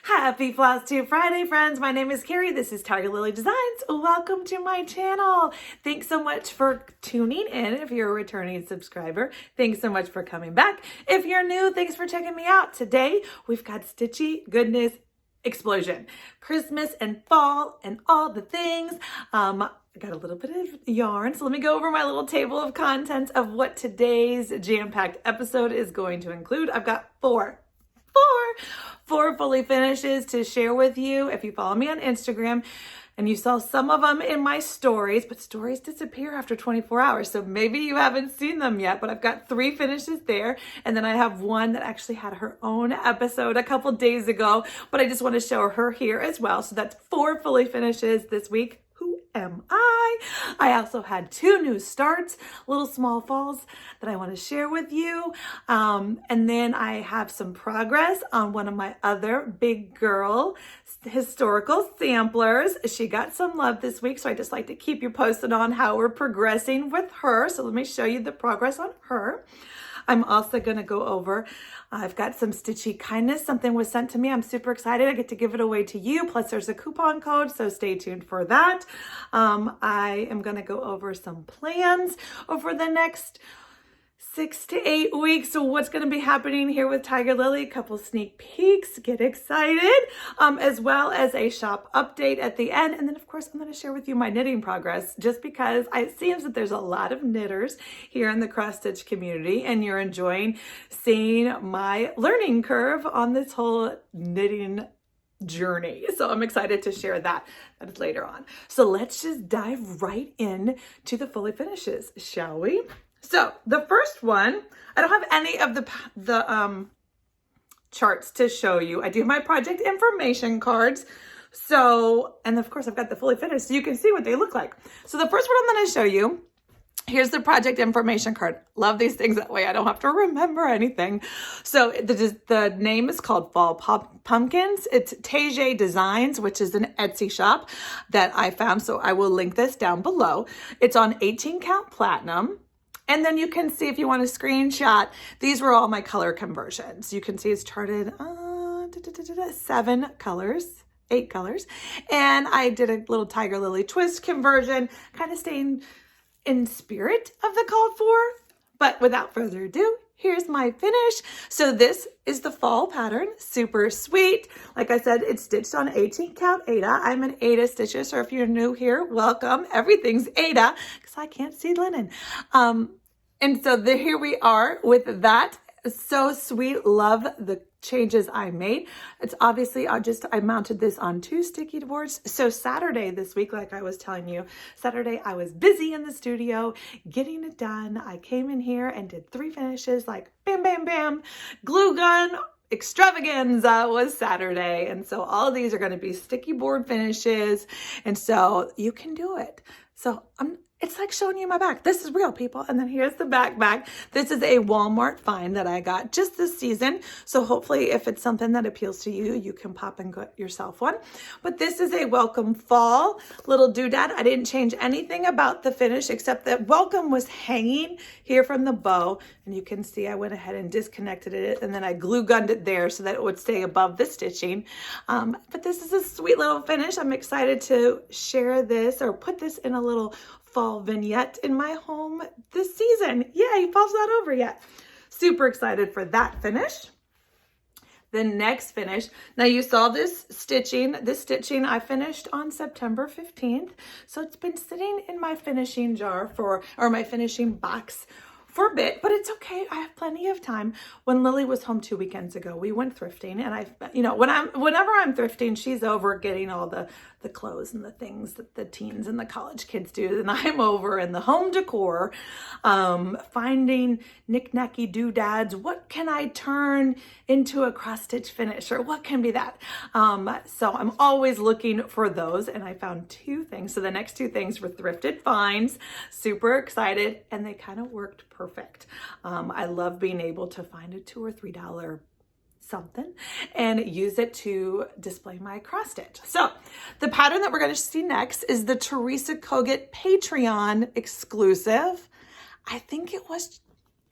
Happy Flosstube Friday, friends. My name is Kari. This is Tiger Lily Designs. Welcome to my channel. Thanks so much for tuning in if you're a returning subscriber. Thanks so much for coming back. If you're new, thanks for checking me out. Today, we've got stitchy goodness explosion. Christmas and fall and all the things. I got a little bit of yarn, so let me go over my little table of contents of what today's jam-packed episode is going to include. I've got four fully finishes to share with you. If you follow me on Instagram, and you saw some of them in my stories, but stories disappear after 24 hours. So maybe you haven't seen them yet, but I've got 3 finishes there. And then I have one that actually had her own episode a couple days ago, but I just want to show her here as well. So that's 4 fully finishes this week. Who am I? I also had 2 new starts, little small falls that I want to share with you. And then I have some progress on one of my other big girl historical samplers. She got some love this week, so I just like to keep you posted on how we're progressing with her. So let me show you the progress on her. I'm also going to go over, I've got some stitchy kindness. Something was sent to me. I'm super excited. I get to give it away to you. Plus there's a coupon code, so stay tuned for that. I am going to go over some plans over the next 6 to 8 weeks. So what's going to be happening here with Tiger Lily, a couple sneak peeks, get excited, as well as a shop update at the end. And then of course, I'm going to share with you my knitting progress, just because it seems that there's a lot of knitters here in the cross stitch community and you're enjoying seeing my learning curve on this whole knitting journey. So I'm excited to share that. That is later on. So let's just dive right in to the fully finishes, shall we? So the first one, I don't have any of the charts to show you. I do have my project information cards. So, and of course I've got the fully finished so you can see what they look like. So the first one I'm going to show you, here's the project information card. Love these things, that way I don't have to remember anything. So the name is called Fall Pumpkins. It's Tage Designs, which is an Etsy shop that I found. So I will link this down below. It's on 18 count platinum. And then you can see, if you want to screenshot, these were all my color conversions. You can see it's charted 7 colors, 8 colors. And I did a little Tiger Lily twist conversion, kind of staying in spirit of the called for. But without further ado, here's my finish. So this is the fall pattern, super sweet. Like I said, it's stitched on 18 count Aida. I'm an Aida stitcher, so if you're new here, welcome. Everything's Aida, because I can't see linen. And so here we are with that. So sweet. Love the changes I made. It's obviously, I mounted this on 2 sticky boards. So Saturday this week, like I was telling you, Saturday I was busy in the studio getting it done. I came in here and did 3 finishes, like bam, bam, bam. Glue gun extravaganza was Saturday. And so all of these are going to be sticky board finishes. And so you can do it. So it's like showing you my back. This is real, people. And then here's the backpack. This is a Walmart find that I got just this season. So hopefully if it's something that appeals to you, you can pop and get yourself one. But this is a welcome fall little doodad. I didn't change anything about the finish except that welcome was hanging here from the bow. And you can see I went ahead and disconnected it, and then I glue gunned it there so that it would stay above the stitching. But this is a sweet little finish. I'm excited to share this or put this in a little fall vignette in my home this season. Yay, fall's not over yet. Super excited for that finish. The next finish, now you saw this stitching. This stitching I finished on September 15th. So it's been sitting in my finishing jar or my finishing box for a bit, but it's okay. I have plenty of time. When Lily was home 2 weekends ago, we went thrifting, and whenever I'm thrifting, she's over getting all the clothes and the things that the teens and the college kids do, and I'm over in the home decor, finding knick-knacky doodads. What can I turn into a cross-stitch finish, or what can be that? So I'm always looking for those, and I found 2 things. So the next 2 things were thrifted finds. Super excited, and they kind of worked perfect. I love being able to find a $2 or $3 something and use it to display my cross stitch. So the pattern that we're going to see next is the Teresa Kogut Patreon exclusive. I think it was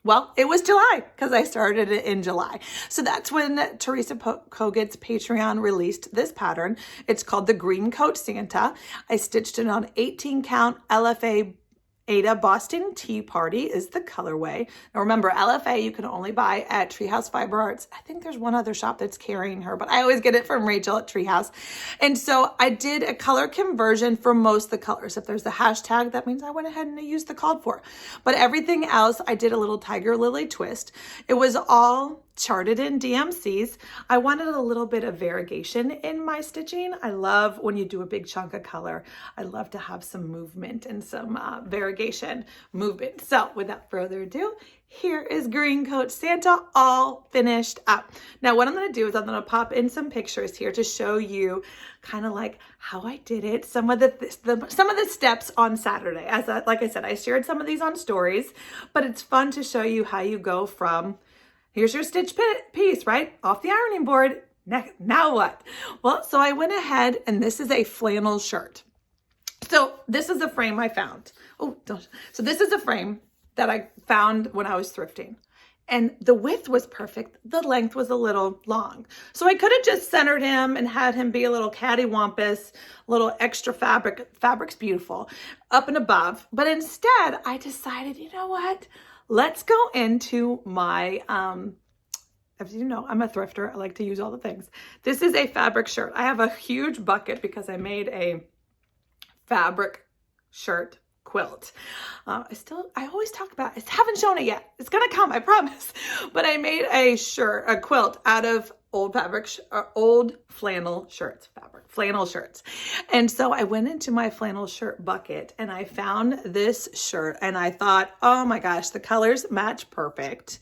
Well, it was July because I started it in July. So that's when Teresa Kogut's Patreon released this pattern. It's called the Green Coat Santa. I stitched it on 18 count LFA Aida Boston Tea Party is the colorway. Now remember, LFA you can only buy at TreeHouse Fiber Arts. I think there's one other shop that's carrying her, but I always get it from Rachel at TreeHouse. And so I did a color conversion for most of the colors. If there's a hashtag, that means I went ahead and used the called for. But everything else, I did a little tiger lily twist. It was all charted in DMCs. I wanted a little bit of variegation in my stitching. I love when you do a big chunk of color. I love to have some movement and some variegation movement. So without further ado, here is Green Coat Santa all finished up. Now what I'm going to do is I'm going to pop in some pictures here to show you kind of like how I did it. Some of the steps on Saturday. Like I said, I shared some of these on stories, but it's fun to show you how you go from here's your stitch piece, right? Off the ironing board. Now what? Well, so I went ahead and this is a flannel shirt. So this is a frame I found. So this is a frame that I found when I was thrifting. And the width was perfect. The length was a little long. So I could have just centered him and had him be a little cattywampus, a little extra fabric. Fabric's beautiful, up and above. But instead, I decided, you know what? Let's go into my, as you know, I'm a thrifter. I like to use all the things. This is a fabric shirt. I have a huge bucket because I made a fabric shirt quilt. I always talk about it. I haven't shown it yet. It's going to come, I promise. But I made a quilt out of old flannel shirts, flannel shirts. And so I went into my flannel shirt bucket and I found this shirt and I thought, oh my gosh, the colors match perfect.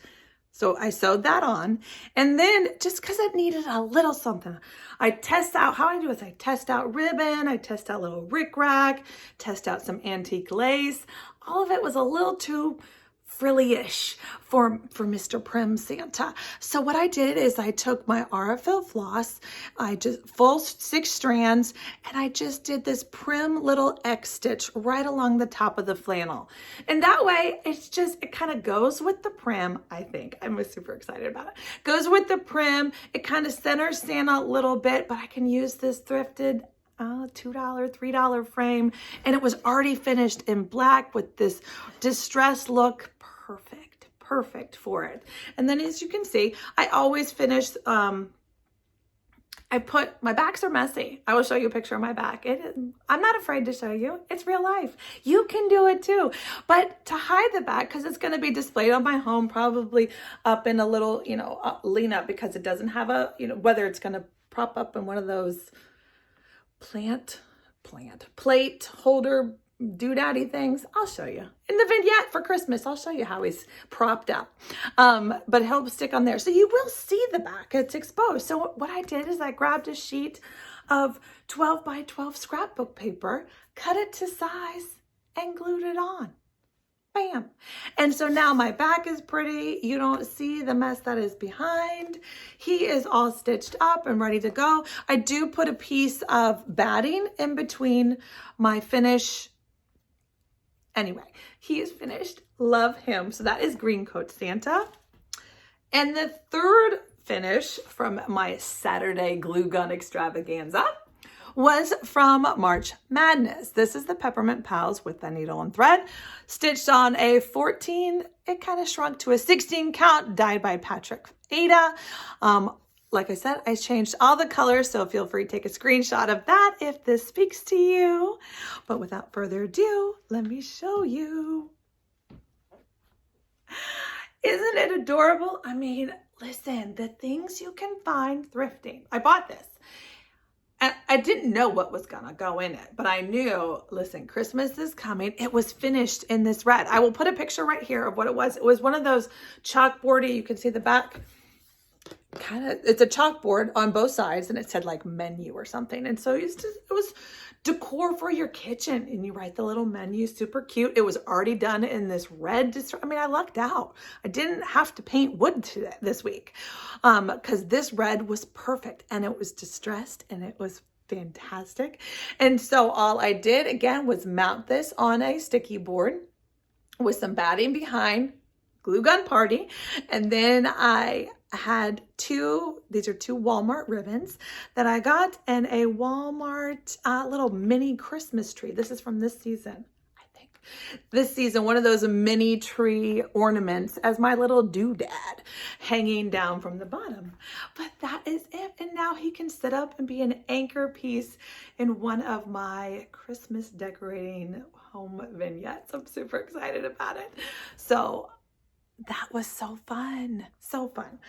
So I sewed that on. And then just because it needed a little something, I test out ribbon, I test out little rickrack, test out some antique lace. All of it was a little too frilly-ish for Mr. Prim Santa. So what I did is I took my Aurifil Floss, I just full 6 strands, and I just did this prim little X stitch right along the top of the flannel. And that way it kind of goes with the prim, I think. I'm super excited about it. Goes with the prim. It kind of centers Santa a little bit, but I can use this thrifted $2, $3 frame. And it was already finished in black with this distressed look. Perfect for it. And then as you can see, I always finish, my backs are messy. I will show you a picture of my back. I'm not afraid to show you. It's real life. You can do it too. But to hide the back, because it's going to be displayed on my home, probably up in a little, lean up because it doesn't have a, whether it's going to prop up in one of those plate holder doodaddy things. I'll show you in the vignette for Christmas. I'll show you how he's propped up, but he'll stick on there, so you will see the back. It's exposed. So what I did is I grabbed a sheet of 12 by 12 scrapbook paper, cut it to size, and glued it on. Bam. And so now my back is pretty. You don't see the mess that is behind. He is all stitched up and ready to go. I do put a piece of batting in between my finish. Anyway, he is finished. Love him. So that is Green Coat Santa. And the third finish from my Saturday glue gun extravaganza was from March Madness. This is the Peppermint Pals with the needle and thread, stitched on a 14, it kind of shrunk to a 16 count, dyed by Patrick Aida. Like I said, I changed all the colors, so feel free to take a screenshot of that if this speaks to you. But without further ado, let me show you. Isn't it adorable? I mean, listen, the things you can find thrifting. I bought this. And I didn't know what was gonna go in it, but I knew, listen, Christmas is coming. It was finished in this red. I will put a picture right here of what it was. It was one of those chalkboardy, you can see the back, it's a chalkboard on both sides, and it said like menu or something. And so it was decor for your kitchen, and you write the little menu, super cute. It was already done in this red. I mean, I lucked out. I didn't have to paint wood this week because this red was perfect, and it was distressed, and it was fantastic. And so all I did again was mount this on a sticky board with some batting behind, glue gun party. And then I had these are two Walmart ribbons that I got, and a Walmart little mini Christmas tree. This is from this season. This season, one of those mini tree ornaments as my little doodad hanging down from the bottom. But that is it. And now he can sit up and be an anchor piece in one of my Christmas decorating home vignettes. I'm super excited about it. So that was so fun. So fun.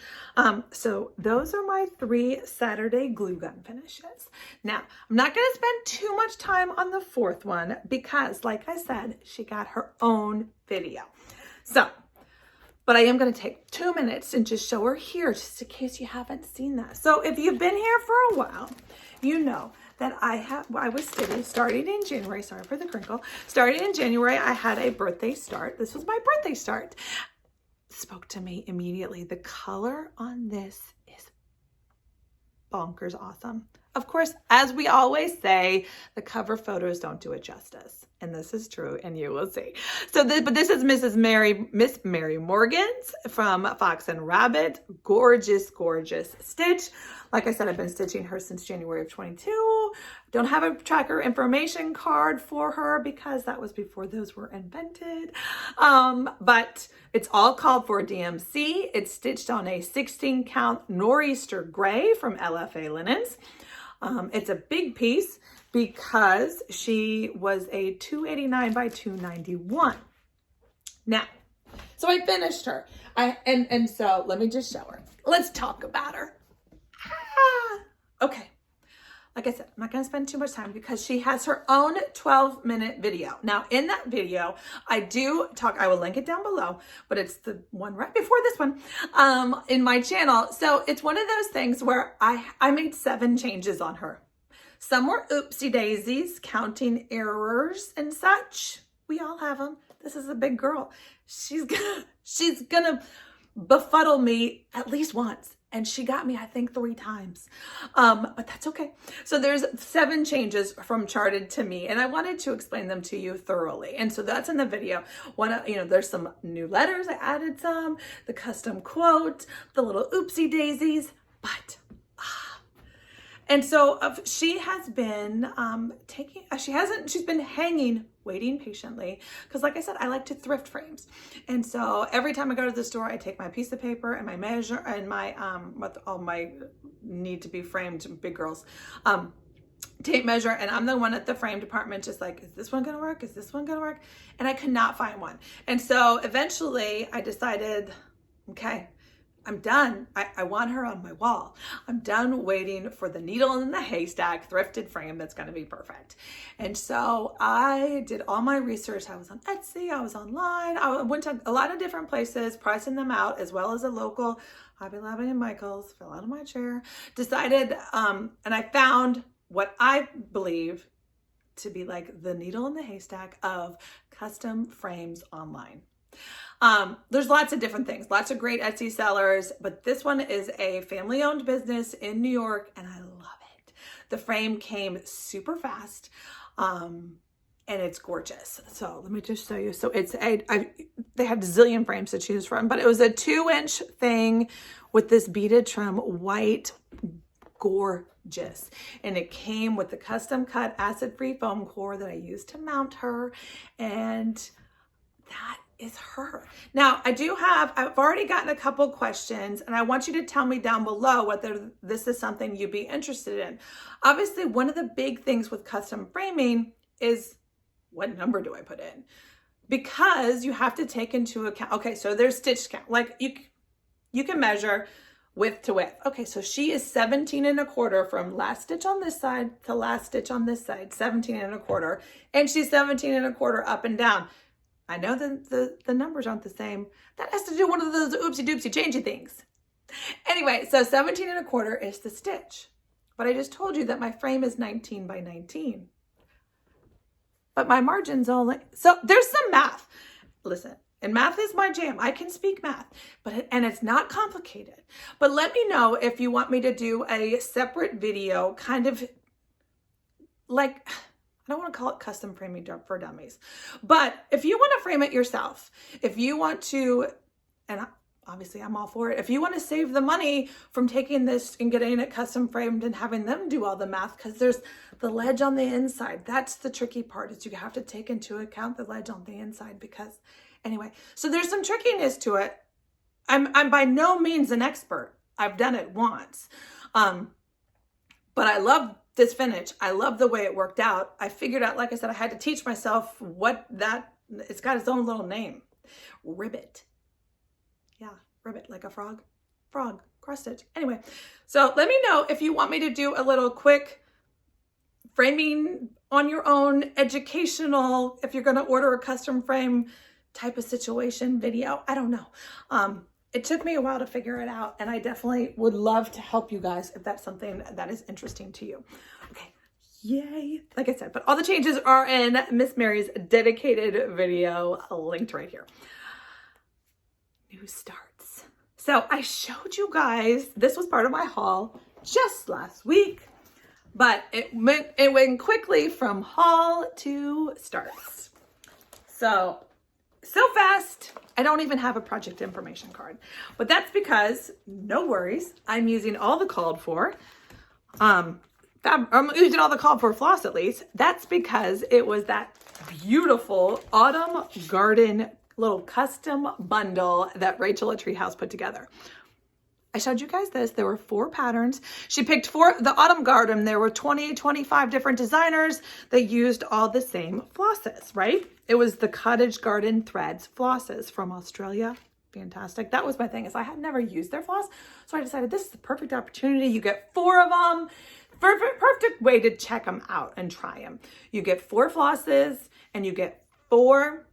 So those are my 3 Saturday glue gun finishes. Now, I'm not going to spend too much time on the 4th one because, like I said, she got her own video. So, but I am going to take 2 minutes and just show her here, just in case you haven't seen that. So if you've been here for a while, you know that I was starting in January. Sorry for the crinkle. Starting in January, I had a birthday start. This was my birthday start. Spoke to me immediately. The color on this is bonkers awesome. Of course, as we always say, the cover photos don't do it justice. And this is true, and you will see. So this is Miss Mary Morgan's from Fox and Rabbit. Gorgeous, gorgeous stitch. Like I said, I've been stitching her since January of 22. Don't have a tracker information card for her because that was before those were invented. But it's all called for DMC. It's stitched on a 16 count Nor'easter gray from LFA Linens. It's a big piece because she was a 289 by 291. Now, so I finished her. And so let me just show her. Let's talk about her. Okay. Like I said, I'm not going to spend too much time because she has her own 12-minute video. Now, in that video, I will link it down below, but it's the one right before this one in my channel. So it's one of those things where I made 7 changes on her. Some were oopsie daisies, counting errors and such. We all have them. This is a big girl. She's gonna befuddle me at least once. And she got me, I think, 3 times. But that's okay. So there's 7 changes from charted to me, and I wanted to explain them to you thoroughly. And so that's in the video. There's some new letters. I added some, the custom quote, the little oopsie daisies, but and so she has been she's been hanging, waiting patiently, because like I said, I like to thrift frames. And so every time I go to the store, I take my piece of paper and my measure and my all my need to be framed big girls tape measure, and I'm the one at the frame department just like, is this one gonna work? Is this one gonna work? And I could not find one. And so eventually I decided, okay, I'm done. I want her on my wall. I'm done waiting for the needle in the haystack thrifted frame that's going to be perfect. And so I did all my research. I was on Etsy. I was online. I went to a lot of different places, pricing them out, as well as a local Hobby Lobby and Michael's. Fell out of my chair. Decided, and I found what I believe to be like the needle in the haystack of custom frames online. There's lots of different things, lots of great Etsy sellers, but this one is a family-owned business in New York, and I love it. The frame came super fast, and it's gorgeous. So let me just show you. So it's they had a zillion frames to choose from, but it was a 2-inch thing with this beaded trim, white, gorgeous. And it came with the custom cut acid-free foam core that I used to mount her, and that is her. Now, I've already gotten a couple questions, and I want you to tell me down below whether this is something you'd be interested in. Obviously, one of the big things with custom framing is, what number do I put in? Because you have to take into account, okay, so there's stitch count. Like you can measure width to width. Okay, so she is 17¼ from last stitch on this side to last stitch on this side, 17¼ and she's 17¼ up and down. I know that the numbers aren't the same. That has to do one of those oopsie doopsie changey things. Anyway, so 17¼ is the stitch. But I just told you that my frame is 19 by 19. But my margin's only, so there's some math. Listen, and math is my jam. I can speak math, and it's not complicated. But let me know if you want me to do a separate video, kind of like, I don't want to call it custom framing for dummies, but if you want to frame it yourself, if you want to and obviously I'm all for it. If you want to save the money from taking this and getting it custom framed and having them do all the math, because there's the ledge on the inside. That's the tricky part, is you have to take into account the ledge on the inside, because anyway, so there's some trickiness to it. I'm by no means an expert. I've done it once. But I love this finish. I love the way it worked out. I figured out, like I said, I had to teach myself it's got its own little name. Ribbit. Yeah, ribbit, like a frog. Frog, cross stitch. Anyway, so let me know if you want me to do a little quick framing on your own, educational, if you're going to order a custom frame type of situation video. I don't know. It took me a while to figure it out, and I definitely would love to help you guys if that's something that is interesting to you. Okay, yay. Like I said, but all the changes are in Miss Mary's dedicated video, linked right here. New starts. So I showed you guys, this was part of my haul just last week, but it went quickly from haul to starts. So fast, I don't even have a project information card, but that's because, no worries, I'm using all the called for, I'm using all the called for floss at least. That's because it was that beautiful autumn garden little custom bundle that Rachel at TreeHouse put together. I showed you guys this. There were 4 patterns. She picked 4, the autumn garden. There were 25 different designers that used all the same flosses, right? It was the Cottage Garden Threads flosses from Australia. Fantastic. That was my thing, is I had never used their floss. So I decided this is the perfect opportunity. You get 4 of them. Perfect way to check them out and try them. You get 4 flosses and you get 4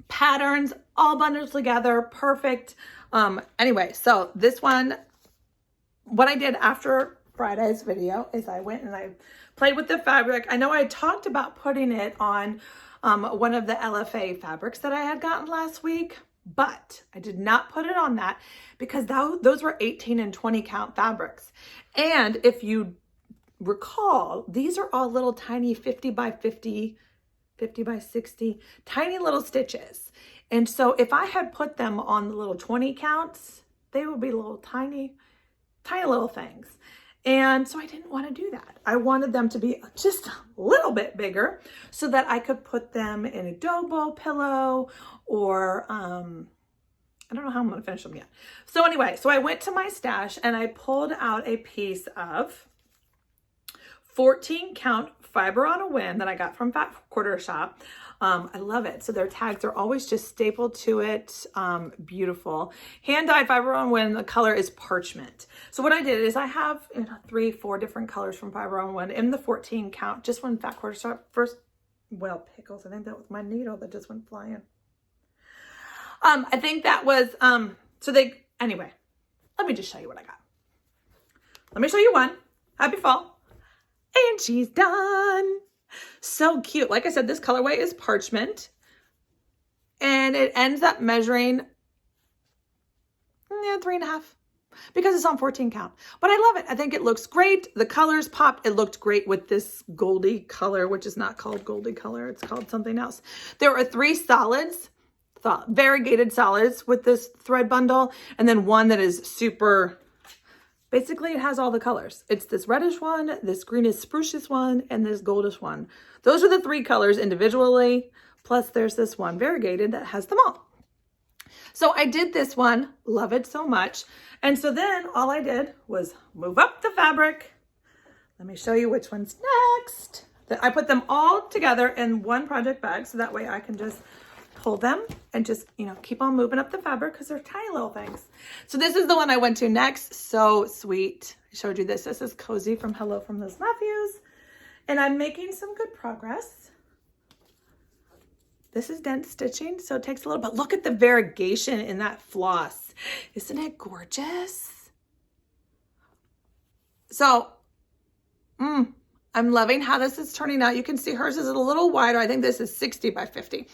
patterns all bundled together. Perfect. Anyway, so this one, what I did after Friday's video is I went and I played with the fabric. I know I talked about putting it on one of the LFA fabrics that I had gotten last week, but I did not put it on that because those were 18 and 20 count fabrics. And if you recall, these are all little tiny 50 by 50, 50 by 60, tiny little stitches. And so if I had put them on the little 20 counts, they would be little tiny little things. And so I didn't want to do that. I wanted them to be just a little bit bigger so that I could put them in a dobo pillow or, I don't know how I'm going to finish them yet. So anyway, so I went to my stash and I pulled out a piece of 14 count fiber on a win that I got from Fat Quarter Shop. I love it. So their tags are always just stapled to it. Beautiful. Hand-dyed fiber on win. The color is parchment. So what I did is I have 3-4 different colors from fiber on win in the 14 count, just when Fat Quarter Shop first, well, pickles. I think that was my needle that just went flying. I think that was, anyway, let me just show you what I got. Let me show you one. Happy fall. And she's done. So cute. Like I said, this colorway is parchment and it ends up measuring 3.5 because it's on 14 count, but I love it. I think it looks great. The colors pop. It looked great with this goldy color, which is not called goldy color. It's called something else. There are 3 solids, variegated solids with this thread bundle, and then one that is super, basically, it has all the colors. It's this reddish one, this greenish sprucish one, and this goldish one. Those are the 3 colors individually. Plus there's this one variegated that has them all. So I did this one, love it so much. And so then all I did was move up the fabric. Let me show you which one's next. I put them all together in one project bag so that way I can just pull them and just, keep on moving up the fabric because they're tiny little things. So this is the one I went to next. So sweet. I showed you this. This is Cozy from Hello from Those Matthews. And I'm making some good progress. This is dent stitching, so it takes a little bit. Look at the variegation in that floss. Isn't it gorgeous? So, I'm loving how this is turning out. You can see hers is a little wider. I think this is 60 by 50.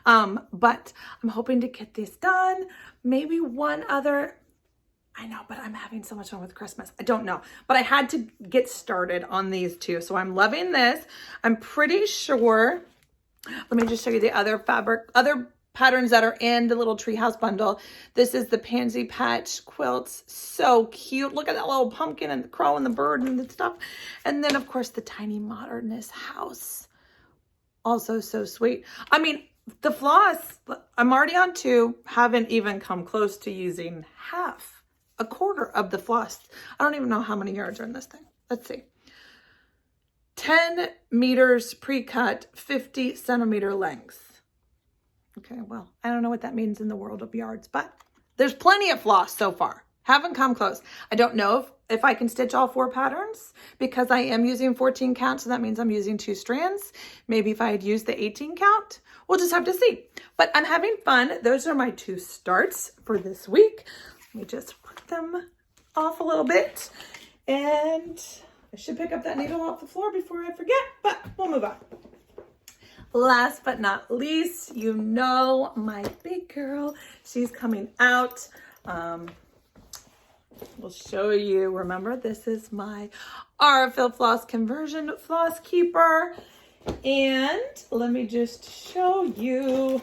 But I'm hoping to get this done. Maybe one other, I know, but I'm having so much fun with Christmas. I don't know, but I had to get started on these 2. So I'm loving this. I'm pretty sure, let me just show you the other patterns that are in the little TreeHouse bundle. This is the Pansy Patch quilts. So cute. Look at that little pumpkin and the crow and the bird and the stuff. And then, of course, the tiny modernist house. Also so sweet. I mean, the floss, I'm already on 2. Haven't even come close to using half, a quarter of the floss. I don't even know how many yards are in this thing. Let's see. 10 meters pre-cut, 50 centimeter length. Okay, well, I don't know what that means in the world of yards, but there's plenty of floss so far. Haven't come close. I don't know if I can stitch all 4 patterns because I am using 14 count, so that means I'm using 2 strands. Maybe if I had used the 18 count, we'll just have to see. But I'm having fun. Those are my 2 starts for this week. Let me just put them off a little bit. And I should pick up that needle off the floor before I forget, but we'll move on. Last but not least, you know my big girl. She's coming out. We'll show you. Remember, this is my Aurifil Floss Conversion Floss Keeper. And let me just show you,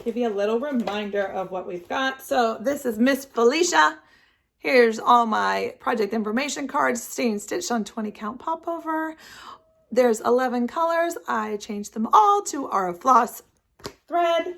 give you a little reminder of what we've got. So this is Miss Felicia. Here's all my project information cards, staying stitched on 20 count popover. There's 11 colors. I changed them all to Aurifil Floss thread.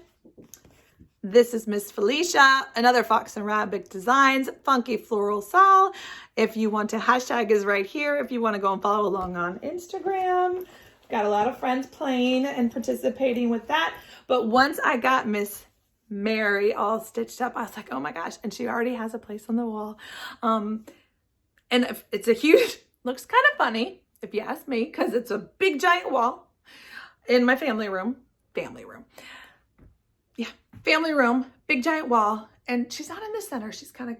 This is Miss Felicia, another Fox and Rabbit Designs, Funky Floral Sol. If you want to, hashtag is right here. If you want to go and follow along on Instagram. Got a lot of friends playing and participating with that. But once I got Miss Mary all stitched up, I was like, oh my gosh. And she already has a place on the wall. And it's a huge, looks kind of funny, if you ask me, because it's a big giant wall in my family room, big giant wall. And she's not in the center. She's kind of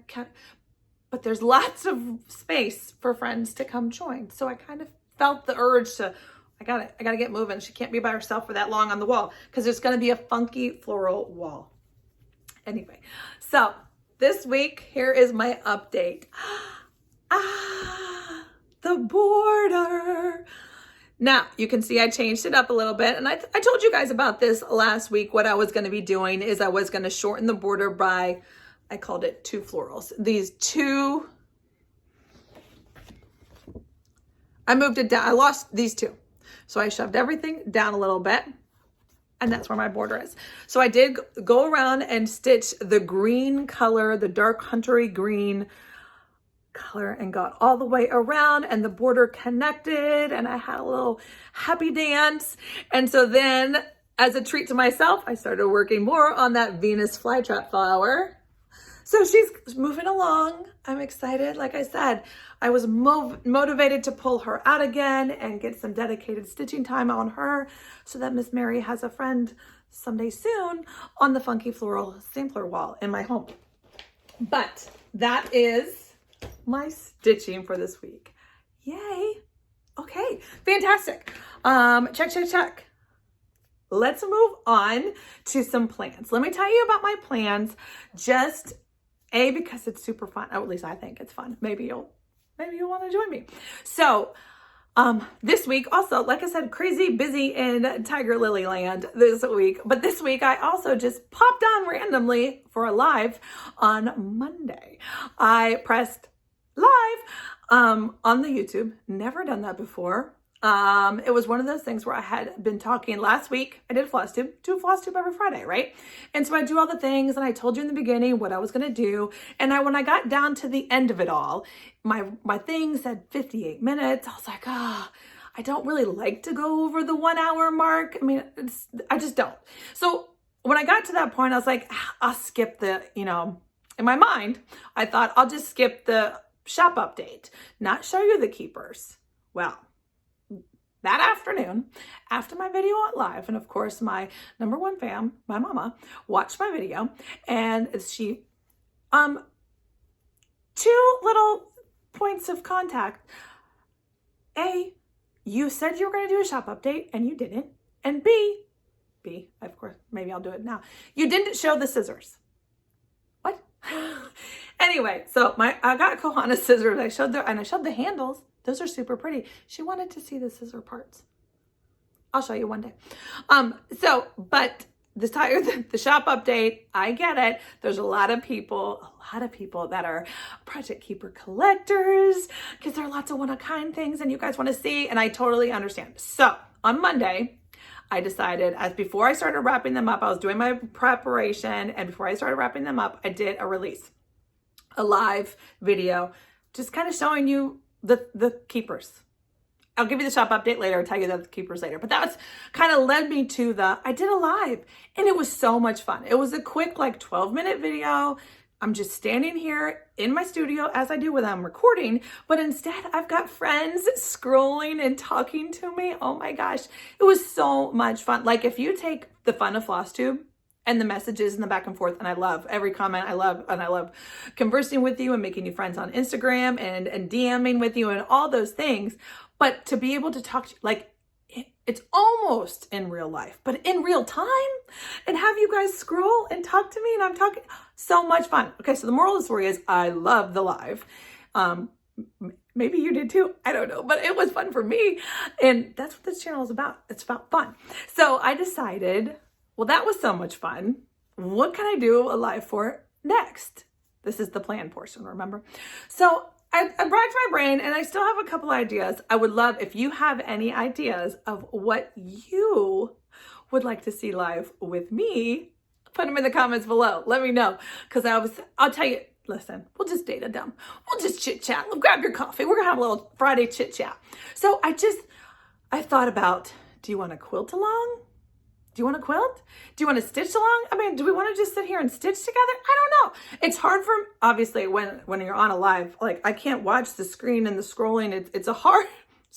but there's lots of space for friends to come join. So I kind of felt the urge to, I gotta get moving. She can't be by herself for that long on the wall because there's gonna be a funky floral wall. Anyway, so this week, here is my update. The border. Now, you can see I changed it up a little bit, and I told you guys about this last week. What I was going to be doing is I was going to shorten the border by, I called it 2 florals. These 2, I moved it down. I lost these 2. So I shoved everything down a little bit, and that's where my border is. So I did go around and stitch the green color, the dark huntery green color, and got all the way around, and the border connected, and I had a little happy dance. And so then, as a treat to myself, I started working more on that Venus flytrap flower. So she's moving along. I'm excited. Like I said, I was motivated to pull her out again and get some dedicated stitching time on her so that Miss Mary has a friend someday soon on the funky floral sampler wall in my home. But that is my stitching for this week. Yay. Okay, fantastic. Check. Let's move on to some plans. Let me tell you about my plans, just because it's super fun. Or at least I think it's fun. Maybe you'll want to join me. So this week also, like I said, crazy busy in Tiger Lily land this week. But this week I also just popped on randomly for a live on Monday. I pressed live on the YouTube. Never done that before. It was one of those things where I had been talking last week. I did Flosstube, do Flosstube every Friday, right? And so I do all the things, and I told you in the beginning what I was going to do. And when I got down to the end of it all, my thing said 58 minutes. I was like, I don't really like to go over the 1 hour mark. I mean, I just don't. So when I got to that point, I was like, I'll skip in my mind, I thought I'll just skip the shop update, not show you the keepers. Well, that afternoon, after my video went live, and of course my number 1 fan, my mama, watched my video, and she, 2 little points of contact. A, you said you were going to do a shop update, and you didn't. And B, of course, maybe I'll do it now. You didn't show the scissors. What? Anyway, so I got Kohana scissors. I showed the handles. Those are super pretty. She wanted to see the scissor parts. I'll show you one day. But the shop update, I get it. There's a lot of people that are Project Keeper collectors because there are lots of one-of-a-kind things and you guys want to see, and I totally understand. So on Monday, I decided, as before I started wrapping them up, I was doing my preparation, and before I started wrapping them up, I did a release, a live video, just kind of showing you the keepers. I'll give you the shop update later, I'll tell you the keepers later, but that's kind of led me to I did a live, and it was so much fun. It was a quick, like 12-minute video. I'm just standing here in my studio as I do when I'm recording, but instead I've got friends scrolling and talking to me. Oh my gosh, it was so much fun. Like, if you take the fun of Flosstube and the messages and the back and forth, and I love every comment, I love conversing with you and making you friends on Instagram and DMing with you and all those things. But to be able to talk to you, like, it's almost in real life, but in real time, and have you guys scroll and talk to me, and I'm talking, so much fun. Okay, so the moral of the story is I love the live. Maybe you did too, I don't know, but it was fun for me, and that's what this channel is about. It's about fun. So I decided, well, that was so much fun. What can I do a live for next? This is the plan portion, remember? So I racked my brain, and I still have a couple ideas. I would love if you have any ideas of what you would like to see live with me. Put them in the comments below. Let me know, because I'll tell you, listen, we'll just data dump. We'll just chit chat. Grab your coffee. We're gonna have a little Friday chit chat. So I thought about, do you want to quilt along? Do you want to quilt? Do you want to stitch along? I mean, do we want to just sit here and stitch together? I don't know. It's hard obviously, when you're on a live, like, I can't watch the screen and the scrolling. It's a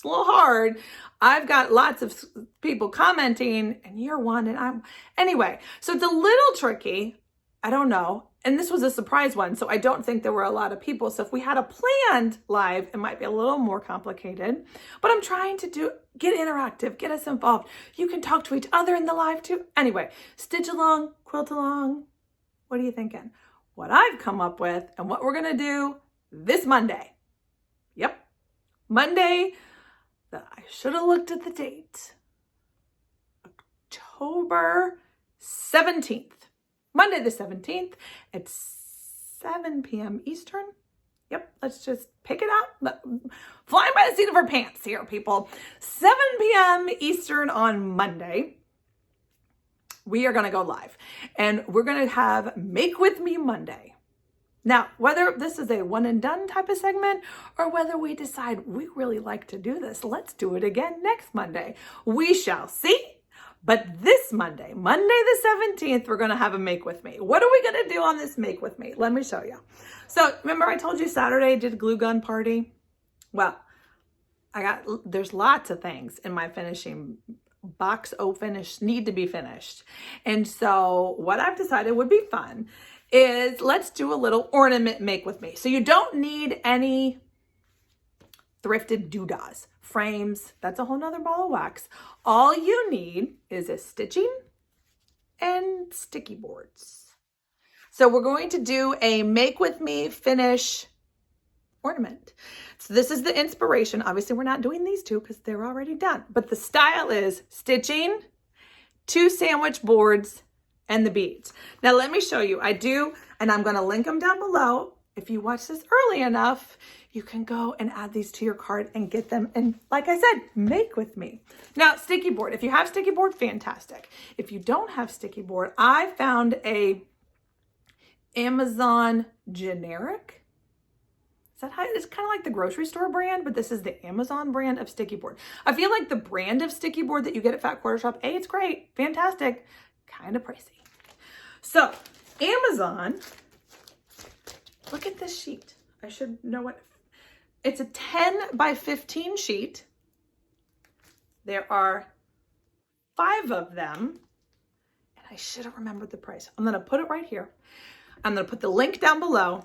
little hard. I've got lots of people commenting, and you're one, and anyway, so it's a little tricky. I don't know. And this was a surprise one, so I don't think there were a lot of people. So if we had a planned live, it might be a little more complicated. But I'm trying to get interactive, get us involved. You can talk to each other in the live too. Anyway, stitch along, quilt along. What are you thinking? What I've come up with and what we're gonna do this Monday. Yep, Monday. I should have looked at the date. October 17th. Monday the 17th at 7 p.m. Eastern. Yep, let's just pick it up. Flying by the seat of our pants here, people. 7 p.m. Eastern on Monday. We are going to go live, and we're going to have Make With Me Monday. Now, whether this is a one and done type of segment or whether we decide we really like to do this, let's do it again next Monday. We shall see. But this Monday, Monday the 17th, we're going to have a Make With Me. What are we going to do on this Make With Me? Let me show you. So remember I told you Saturday I did a glue gun party? Well, there's lots of things in my finishing box need to be finished. And so what I've decided would be fun is let's do a little ornament Make With Me. So you don't need any thrifted doodahs, frames, that's a whole nother ball of wax. All you need is a stitching and sticky boards. So we're going to do a Make With Me finish ornament. So this is the inspiration. Obviously we're not doing these two because they're already done, but the style is stitching, 2 sandwich boards, and the beads. Now let me show you. I do, and I'm going to link them down below. If you watch this early enough, you can go and add these to your cart and get them. And like I said, make with me. Now, sticky board. If you have sticky board, fantastic. If you don't have sticky board, I found a Amazon generic. Is that how it's kind of like the grocery store brand, but this is the Amazon brand of sticky board. I feel like the brand of sticky board that you get at Fat Quarter Shop, it's great, fantastic, kind of pricey. So Amazon, look at this sheet. I should know what, it's a 10 by 15 sheet. There are 5 of them, and I should have remembered the price. I'm gonna put it right here. I'm gonna put the link down below,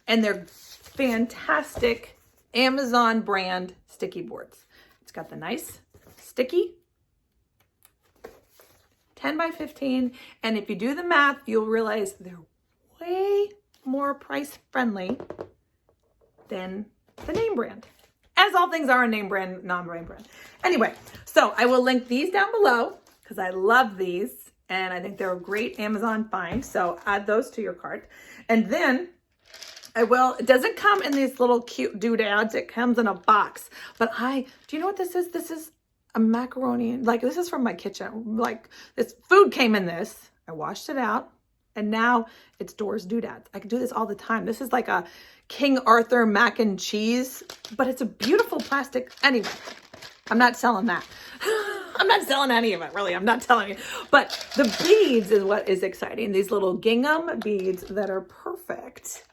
and they're fantastic Amazon brand sticky boards. It's got the nice sticky 10 by 15, and if you do the math, you'll realize they're way more price friendly than the name brand, as all things are a name brand, non-name brand. Anyway, so I will link these down below because I love these, and I think they're a great Amazon find. So add those to your cart. And then it doesn't come in these little cute doodads. It comes in a box. But do you know what this is? This is a macaroni. Like, this is from my kitchen. Like, this food came in this. I washed it out. And now it's Dora's doodads. I can do this all the time. This is like a King Arthur mac and cheese, but it's a beautiful plastic. Anyway, I'm not selling that. I'm not selling any of it, really. I'm not telling you. But the beads is what is exciting. These little gingham beads that are perfect.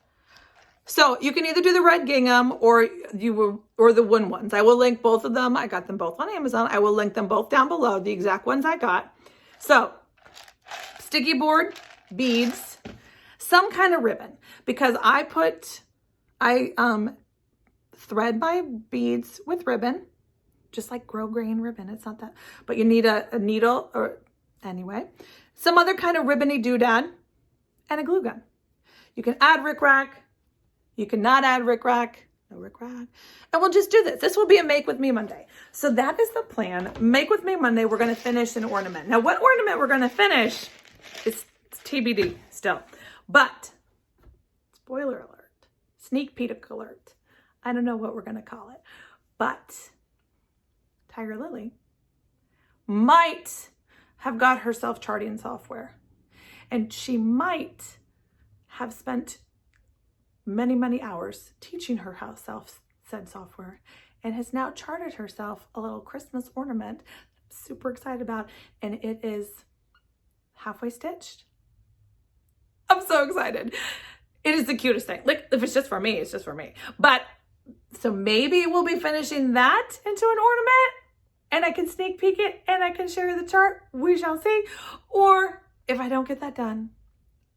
So you can either do the red gingham or the wooden ones. I will link both of them. I got them both on Amazon. I will link them both down below, the exact ones I got. So sticky board, beads, some kind of ribbon, because I thread my beads with ribbon, just like grosgrain ribbon. It's not that, but you need a needle, or anyway, some other kind of ribbony doodad, and a glue gun. You can add rickrack. You cannot add rickrack. No rickrack. And we'll just do this. This will be a Make With Me Monday. So that is the plan. Make With Me Monday, we're going to finish an ornament. Now, what ornament we're going to finish is TBD still. But, spoiler alert, sneak peek alert. I don't know what we're going to call it. But Tiger Lily might have got herself charting software. And she might have spent many, many hours teaching her how said software, and has now charted herself a little Christmas ornament I'm super excited about, and it is halfway stitched. I'm so excited. It is the cutest thing. Like, if it's just for me, it's just for me. But so maybe we'll be finishing that into an ornament, and I can sneak peek it and I can share the chart. We shall see. Or if I don't get that done,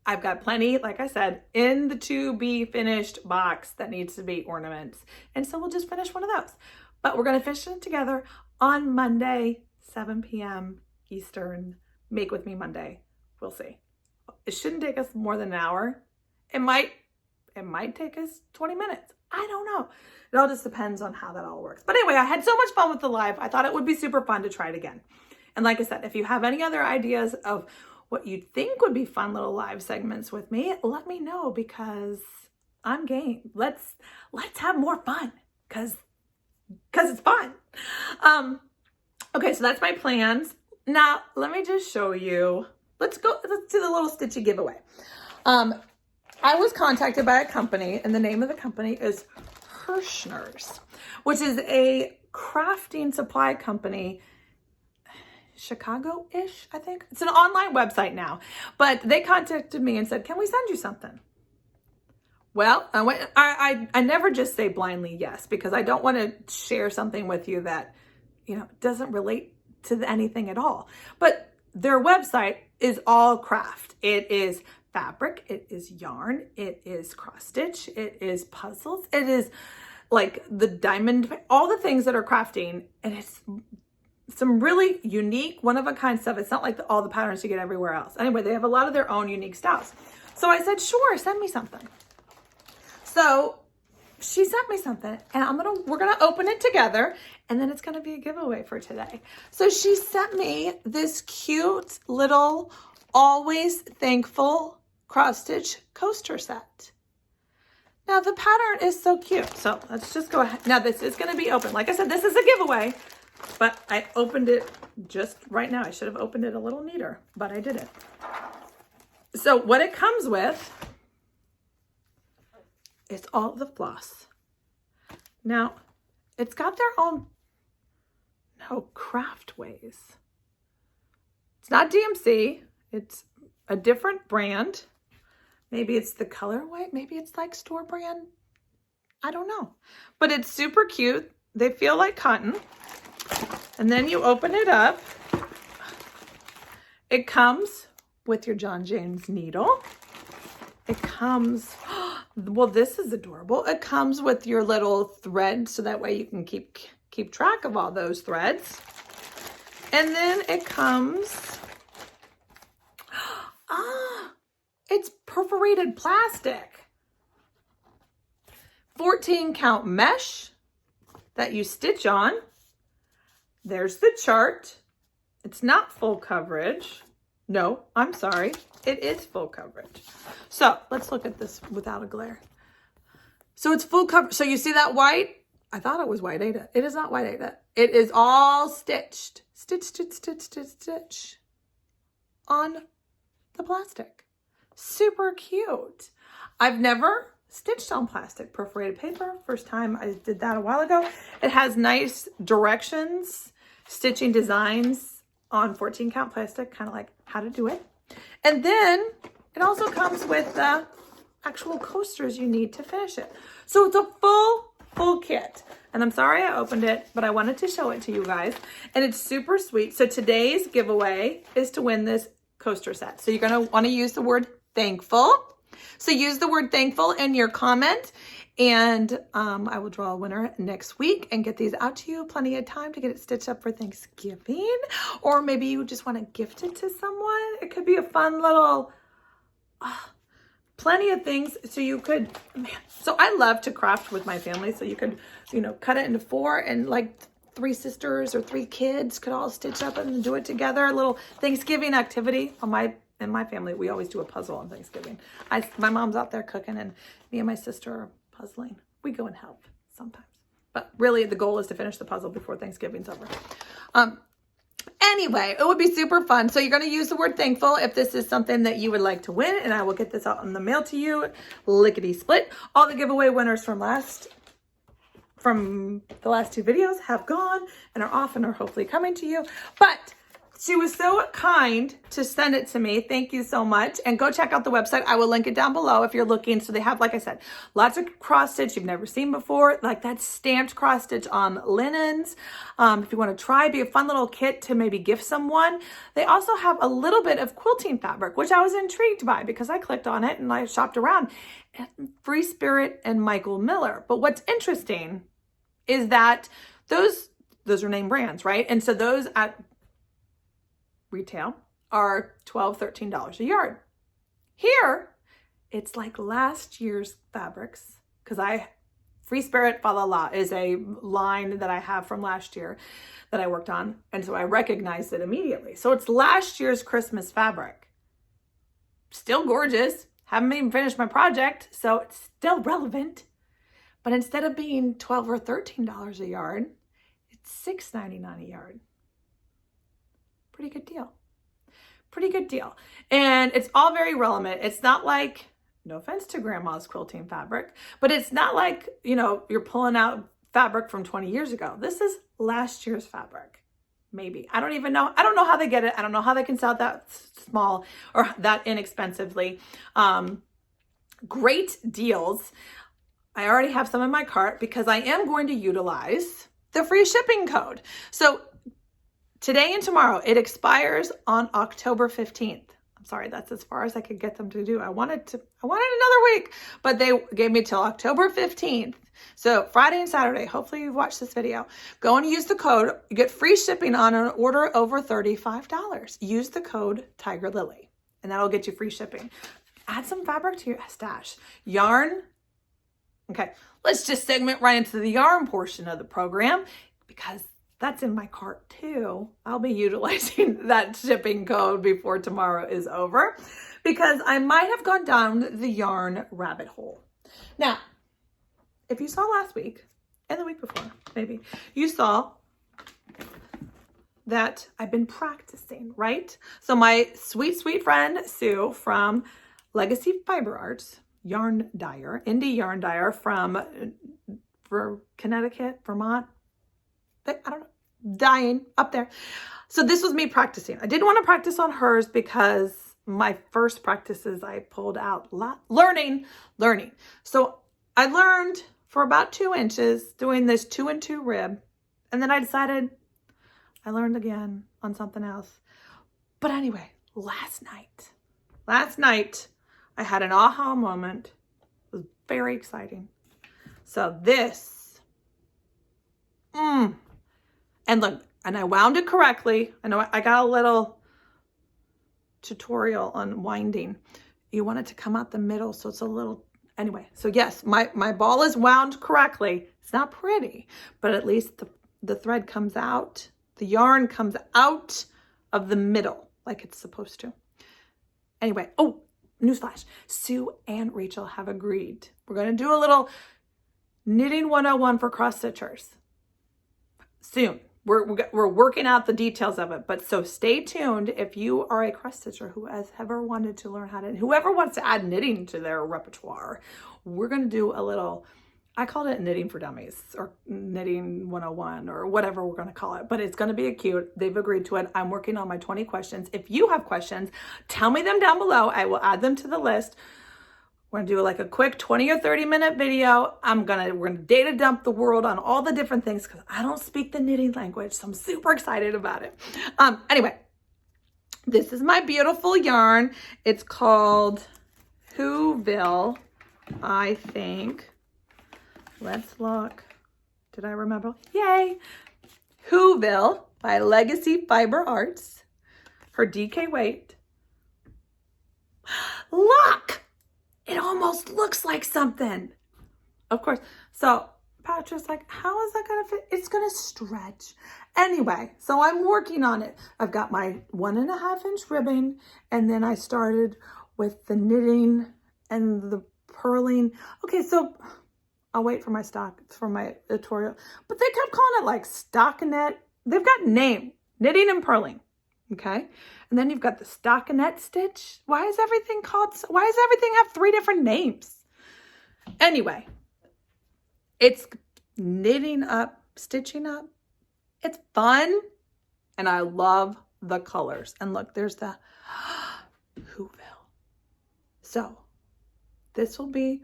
I've got plenty, like I said, in the to be finished box that needs to be ornaments. And so we'll just finish one of those. But we're going to finish it together on Monday, 7 p.m. Eastern. Make With Me Monday. We'll see. It shouldn't take us more than an hour. It might take us 20 minutes. I don't know. It all just depends on how that all works. But anyway, I had so much fun with the live. I thought it would be super fun to try it again. And like I said, if you have any other ideas of what you think would be fun little live segments with me, let me know, because I'm game. Let's have more fun, because it's fun. Okay, so that's my plans. Now, let me just show you. Let's do the little stitchy giveaway. I was contacted by a company, and the name of the company is Herrshners, which is a crafting supply company, Chicago-ish, I think. It's an online website now, but they contacted me and said, can we send you something? Well, I never just say blindly yes, because I don't want to share something with you that, doesn't relate to anything at all. But their website is all craft. It is fabric, it is yarn, it is cross stitch, it is puzzles, it is like the diamond, all the things that are crafting, and it's some really unique, one-of-a-kind stuff. It's not like all the patterns you get everywhere else. Anyway, they have a lot of their own unique styles. So I said, sure, send me something. So she sent me something, and we're gonna open it together, and then it's gonna be a giveaway for today. So she sent me this cute little Always Thankful cross-stitch coaster set. Now the pattern is so cute. So let's just go ahead. Now this is gonna be open. Like I said, this is a giveaway. But I opened it just right now. I should have opened it a little neater, but I didn't. So what it comes with is all the floss. Now, it's got their own craft ways. It's not DMC. It's a different brand. Maybe it's the colorway. Maybe it's like store brand. I don't know. But it's super cute. They feel like cotton. And then you open it up. It comes with your John James needle. It comes, well, this is adorable. It comes with your little thread, so that way you can keep track of all those threads. And then it comes, it's perforated plastic. 14 count mesh that you stitch on. There's the chart. It's not full coverage. No, I'm sorry. It is full coverage. So let's look at this without a glare. So it's full coverage. So you see that white? I thought it was white Aida. It is not white Aida. It is all stitched. Stitch, stitch, stitch, stitch, stitch on the plastic. Super cute. I've never stitched on plastic, perforated paper. First time I did that a while ago. It has nice directions, stitching designs on 14 count plastic, kind of like how to do it. And then it also comes with the actual coasters you need to finish it. So it's a full kit. And I'm sorry I opened it, but I wanted to show it to you guys. And it's super sweet. So today's giveaway is to win this coaster set. So you're going to want to use the word thankful. So use the word thankful in your comment, and I will draw a winner next week and get these out to you. Plenty of time to get it stitched up for Thanksgiving, or maybe you just want to gift it to someone. It could be a fun little, plenty of things. So you could, so I love to craft with my family. So you could, you know, cut it into 4 and like 3 sisters or 3 kids could all stitch up and do it together. A little Thanksgiving activity in my family. We always do a puzzle on Thanksgiving. My mom's out there cooking and me and my sister are puzzling. We go and help sometimes, but really the goal is to finish the puzzle before Thanksgiving's over. Anyway, it would be super fun. So you're going to use the word thankful if this is something that you would like to win, and I will get this out in the mail to you. Lickety split. All the giveaway winners from the last 2 videos have gone and are off and are hopefully coming to you. But she was so kind to send it to me. Thank you so much. And go check out the website. I will link it down below if you're looking. So they have, like I said, lots of cross stitch you've never seen before, like that stamped cross stitch on linens. If you want to try, be a fun little kit to maybe gift someone. They also have a little bit of quilting fabric, which I was intrigued by because I clicked on it and I shopped around. Free Spirit and Michael Miller. But what's interesting is that those are name brands, right? And so those at retail are $12, $13 a yard. Here, it's like last year's fabrics, because Free Spirit Fa La La is a line that I have from last year that I worked on, and so I recognized it immediately. So it's last year's Christmas fabric. Still gorgeous. Haven't even finished my project, so it's still relevant. But instead of being $12 or $13 a yard, it's $6.99 a yard. Pretty good deal. Pretty good deal. And it's all very relevant. It's not like, no offense to grandma's quilting fabric, but it's not like, you know, you're pulling out fabric from 20 years ago. This is last year's fabric. Maybe. I don't even know. I don't know how they get it. I don't know how they can sell it that small or that inexpensively. Great deals. I already have some in my cart because I am going to utilize the free shipping code. So today and tomorrow, it expires on October 15th. I'm sorry, that's as far as I could get them to do. I wanted another week, but they gave me till October 15th. So Friday and Saturday, hopefully you've watched this video. Go and use the code. You get free shipping on an order over $35. Use the code Tiger Lily, and that'll get you free shipping. Add some fabric to your stash. Yarn. Okay, let's just segment right into the yarn portion of the program because that's in my cart too. I'll be utilizing that shipping code before tomorrow is over because I might have gone down the yarn rabbit hole. Now, if you saw last week and the week before, maybe, you saw that I've been practicing, right? So my sweet, sweet friend Sue from Legacy Fiber Arts, yarn dyer, indie yarn dyer from Connecticut, Vermont, I don't know, dying up there. So this was me practicing. I didn't want to practice on hers because my first practices I pulled out learning. So I learned for about 2 inches doing this 2 and 2 rib. And then I decided I learned again on something else. But anyway, last night I had an aha moment. It was very exciting. So this, and look, and I wound it correctly. I know I got a little tutorial on winding. You want it to come out the middle, so it's a little, anyway. So yes, my ball is wound correctly. It's not pretty, but at least the thread comes out, the yarn comes out of the middle, like it's supposed to. Anyway, oh, newsflash. Sue and Rachel have agreed. We're going to do a little knitting 101 for cross stitchers soon. We're working out the details of it, but so stay tuned if you are a cross stitcher who has ever wanted to learn how to, whoever wants to add knitting to their repertoire. We're going to do a little, I called it knitting for dummies or knitting 101 or whatever we're going to call it, but it's going to be cute. They've agreed to it. I'm working on my 20 questions. If you have questions, tell me them down below. I will add them to the list. We're gonna do like a quick 20 or 30 minute video. We're gonna data dump the world on all the different things because I don't speak the knitting language, so I'm super excited about it. Anyway, this is my beautiful yarn. It's called Whoville, I think. Let's look. Did I remember? Yay! Whoville by Legacy Fiber Arts. Her DK weight. Look! It almost looks like something. Of course. So Patrick's like, how is that going to fit? It's going to stretch. Anyway, so I'm working on it. I've got my 1.5 inch ribbon, and then I started with the knitting and the purling. Okay, so I'll wait for my tutorial. But they kept calling it like stockinette. They've got name, knitting and purling. Okay. And then you've got the stockinette stitch. Why does everything have 3 different names? Anyway, it's knitting up, stitching up. It's fun. And I love the colors. And look, there's the Whoville. So this will be,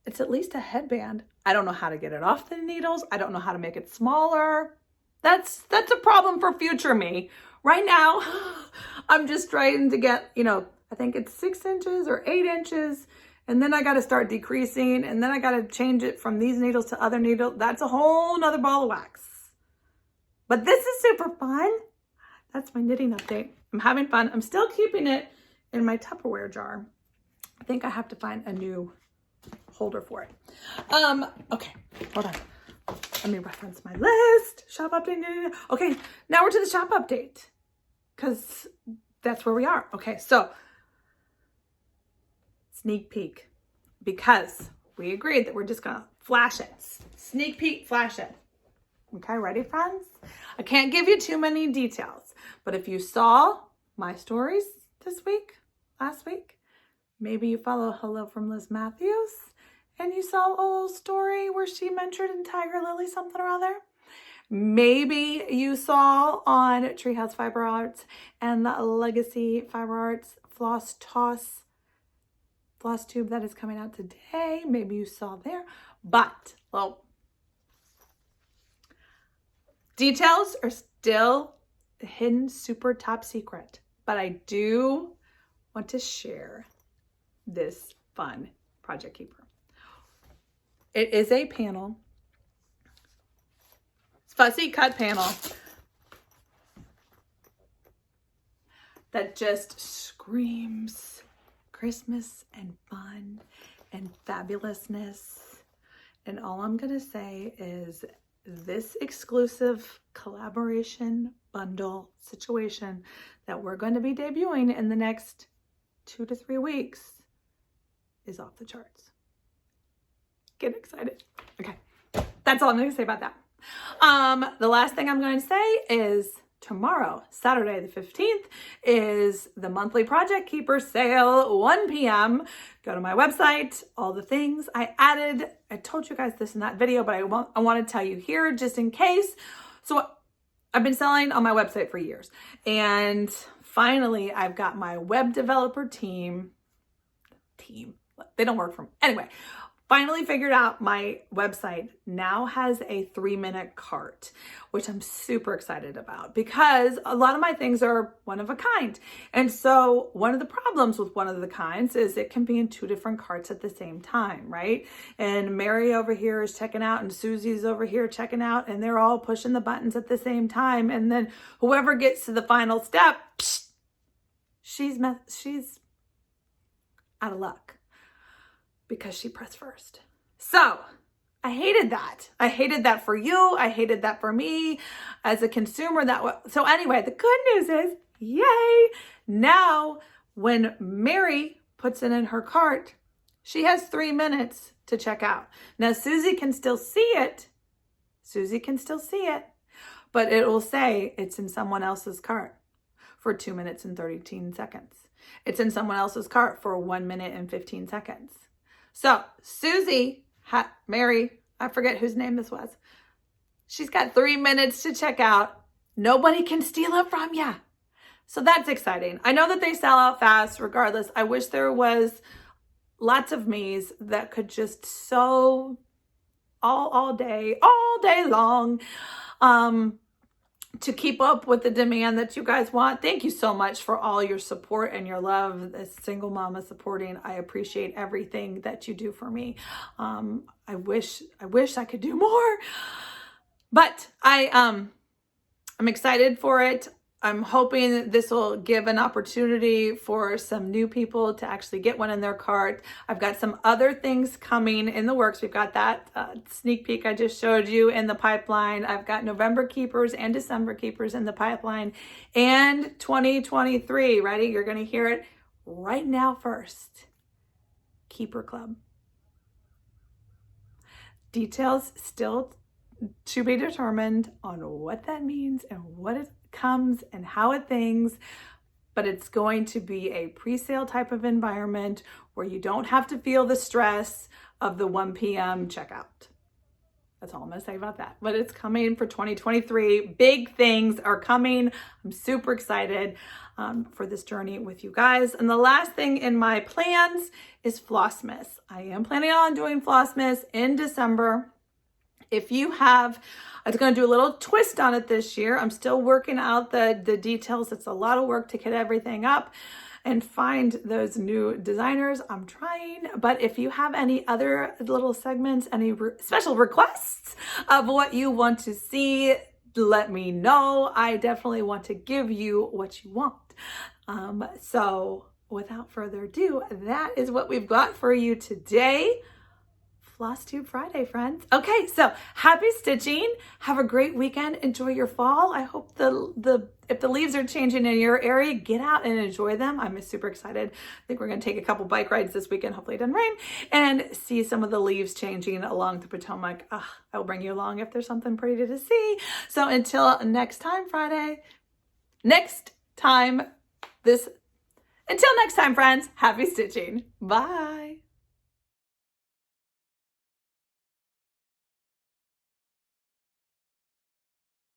it's at least a headband. I don't know how to get it off the needles. I don't know how to make it smaller. That's a problem for future me. Right now, I'm just trying to get, I think it's 6 inches or 8 inches. And then I got to start decreasing. And then I got to change it from these needles to other needles. That's a whole nother ball of wax. But this is super fun. That's my knitting update. I'm having fun. I'm still keeping it in my Tupperware jar. I think I have to find a new holder for it. Okay, hold on. Let me reference my list. Shop update. Okay, now we're to the shop update because that's where we are. Okay, so sneak peek, because we agreed that we're just gonna flash it. Sneak peek, flash it. Okay, ready, friends? I can't give you too many details, but if you saw my stories last week, maybe you follow Hello from Liz Matthews, and you saw a little story where she mentored in Tiger Lily something or other. Maybe you saw on TreeHouse Fiber Arts and the Legacy Fiber Arts Flosstube that is coming out today. Maybe you saw there, but well, details are still hidden, super top secret. But I do want to share this fun project keeper. It is a panel, fussy cut panel that just screams Christmas and fun and fabulousness. And all I'm going to say is this exclusive collaboration bundle situation that we're going to be debuting in the next 2 to 3 weeks is off the charts. Get excited. Okay, that's all I'm going to say about that. The last thing I'm going to say is tomorrow, Saturday the 15th, is the monthly Project Keeper sale, 1 p.m. Go to my website, all the things I added. I told you guys this in that video, but I want to tell you here just in case. So I've been selling on my website for years, and finally I've got my web developer team. They don't work for me. Anyway, finally figured out my website now has a 3-minute cart, which I'm super excited about because a lot of my things are one of a kind. And so one of the problems with one of the kinds is it can be in 2 different carts at the same time, right? And Mary over here is checking out and Susie's over here checking out, and they're all pushing the buttons at the same time. And then whoever gets to the final step, she's out of luck, because she pressed first. So I hated that. I hated that for you. I hated that for me as a consumer. So anyway, the good news is, yay, now when Mary puts it in her cart, she has 3 minutes to check out. Now, Susie can still see it. Susie can still see it, but it will say it's in someone else's cart for 2 minutes and 13 seconds. It's in someone else's cart for 1 minute and 15 seconds. So Susie, Mary, I forget whose name this was. She's got 3 minutes to check out. Nobody can steal it from you. So that's exciting. I know that they sell out fast regardless. I wish there was lots of me's that could just sew all day long, to keep up with the demand that you guys want. Thank you so much for all your support and your love as single mama supporting. I appreciate everything that you do for me. I wish I could do more, but I'm excited for it. I'm hoping this will give an opportunity for some new people to actually get one in their cart. I've got some other things coming in the works. We've got that sneak peek I just showed you in the pipeline. I've got November keepers and December keepers in the pipeline, and 2023. Ready? You're going to hear it right now first. Keeper Club. Details still to be determined on what that means and what it comes and how it things, but it's going to be a pre-sale type of environment where you don't have to feel the stress of the 1 p.m. checkout. That's all I'm going to say about that. But it's coming for 2023. Big things are coming. I'm super excited for this journey with you guys. And the last thing in my plans is Flossmas. I am planning on doing Flossmas in December. If you have, I was going to do a little twist on it this year. I'm still working out the details. It's a lot of work to get everything up and find those new designers. I'm trying, but if you have any other little segments, any special requests of what you want to see, let me know. I definitely want to give you what you want. So without further ado, that is what we've got for you today. Flosstube Friday, friends. Okay, so happy stitching. Have a great weekend. Enjoy your fall. I hope if the leaves are changing in your area, get out and enjoy them. I'm super excited. I think we're going to take a couple bike rides this weekend. Hopefully it doesn't rain, and see some of the leaves changing along the Potomac. I will bring you along if there's something pretty to see. So until next time, friends, happy stitching. Bye.